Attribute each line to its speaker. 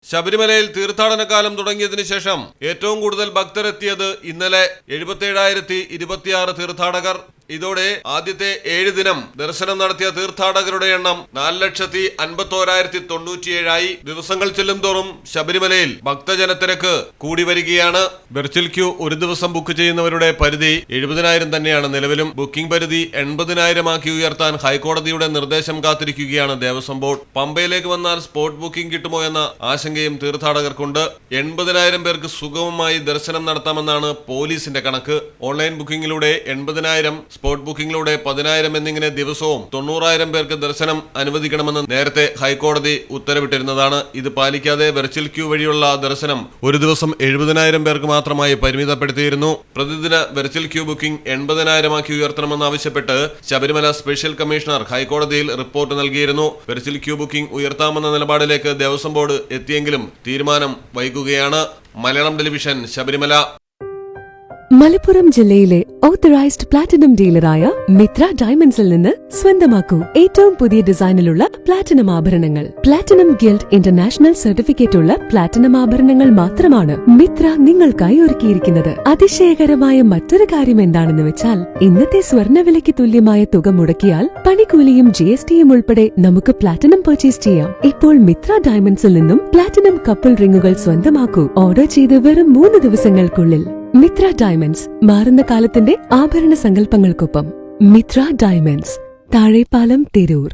Speaker 1: ശബരിമലയിൽ തീർത്ഥാടനകാലം തുടങ്ങിയതിനു ശേഷം ഏറ്റവും കൂടുതൽ ഭക്തരെത്തിയത് ഇന്നലെ 77,026 തീർത്ഥാടകർ. ഇതോടെ ആദ്യത്തെ 7 ദിനം ദർശനം നടത്തിയ തീർത്ഥാടകരുടെ എണ്ണം 4,51,097 ആയി. ദിവസങ്ങൾ ചെല്ലുംതോറും ശബരിമലയിൽ ഭക്തജനത്തിരക്ക് കൂടി വരികയാണ്. വെർച്വൽ ക്യൂ ഒരു ദിവസം ബുക്ക് ചെയ്യുന്നവരുടെ പരിധി 70,000 തന്നെയാണ് നിലവിലും. ബുക്കിംഗ് പരിധി 80,000 ആക്കി ഉയർത്താൻ ഹൈക്കോടതിയുടെ നിർദ്ദേശം കാത്തിരിക്കുകയാണ് ദേവസ്വം ബോർഡ്. പമ്പയിലേക്ക് വന്നാൽ സ്പോട്ട് ബുക്കിംഗ് കിട്ടുമോ എന്ന ആശങ്കയും തീർത്ഥാടകർക്കുണ്ട്. 80,000 പേർക്ക് സുഗമമായി ദർശനം നടത്താമെന്നാണ് പോലീസിന്റെ കണക്ക്. ഓൺലൈൻ ബുക്കിംഗിലൂടെ 80,000, സ്പോട്ട് ബുക്കിംഗിലൂടെ 10,000 എന്നിങ്ങനെ ദിവസവും 90,000 പേർക്ക് ദർശനം അനുവദിക്കണമെന്ന് നേരത്തെ ഹൈക്കോടതി ഉത്തരവിട്ടിരുന്നതാണ്. ഇത് പാലിക്കാതെ വെർച്വൽ ക്യൂ വഴിയുള്ള ദർശനം ഒരു ദിവസം 70,000 പേർക്ക് മാത്രമായി പരിമിതപ്പെടുത്തിയിരുന്നു. പ്രതിദിന വെർച്വൽ ക്യൂ ബുക്കിംഗ് 80,000 ആക്കി ഉയർത്തണമെന്നാവശ്യപ്പെട്ട് ശബരിമല സ്പെഷ്യൽ കമ്മീഷണർ ഹൈക്കോടതിയിൽ റിപ്പോർട്ട് നൽകിയിരുന്നു. വെർച്വൽ ക്യൂ ബുക്കിംഗ് ഉയർത്താമെന്ന നിലപാടിലേക്ക് ദേവസ്വം ബോർഡ് എത്തിയെങ്കിലും തീരുമാനം വൈകുകയാണ്. മലയാളം ടെലിവിഷൻ, ശബരിമല.
Speaker 2: മലപ്പുറം ജില്ലയിലെ ഓത്തറൈസ്ഡ് പ്ലാറ്റിനം ഡീലറായ മിത്ര ഡയമണ്ട്സിൽ നിന്ന് സ്വന്തമാക്കൂ ഏറ്റവും പുതിയ ഡിസൈനിലുള്ള പ്ലാറ്റിനം ആഭരണങ്ങൾ. പ്ലാറ്റിനം ഗിൽഡ് ഇന്റർനാഷണൽ സർട്ടിഫിക്കറ്റ് ഉള്ള പ്ലാറ്റിനം ആഭരണങ്ങൾ മാത്രമാണ് മിത്ര നിങ്ങൾക്കായി ഒരുക്കിയിരിക്കുന്നത്. അതിശയകരമായ മറ്റൊരു കാര്യം എന്താണെന്ന് വെച്ചാൽ, ഇന്നത്തെ സ്വർണ്ണവിലയ്ക്ക് തുല്യമായ തുക മുടക്കിയാൽ പണിക്കൂലിയും GSTയും ഉൾപ്പെടെ നമുക്ക് പ്ലാറ്റിനം പർച്ചേസ് ചെയ്യാം. ഇപ്പോൾ മിത്ര ഡയമണ്ട്സിൽ നിന്നും പ്ലാറ്റിനം കപ്പിൾ റിങ്ങുകൾ സ്വന്തമാക്കൂ. ഓർഡർ ചെയ്ത് വെറും 3 ദിവസങ്ങൾക്കുള്ളിൽ. മിത്ര ഡയമണ്ട്സ്, മാറുന്ന കാലത്തിന്റെ ആഭരണ സങ്കല്പങ്ങൾക്കൊപ്പം. മിത്ര ഡയമണ്ട്സ്, താഴെപ്പാലം, തിരൂർ.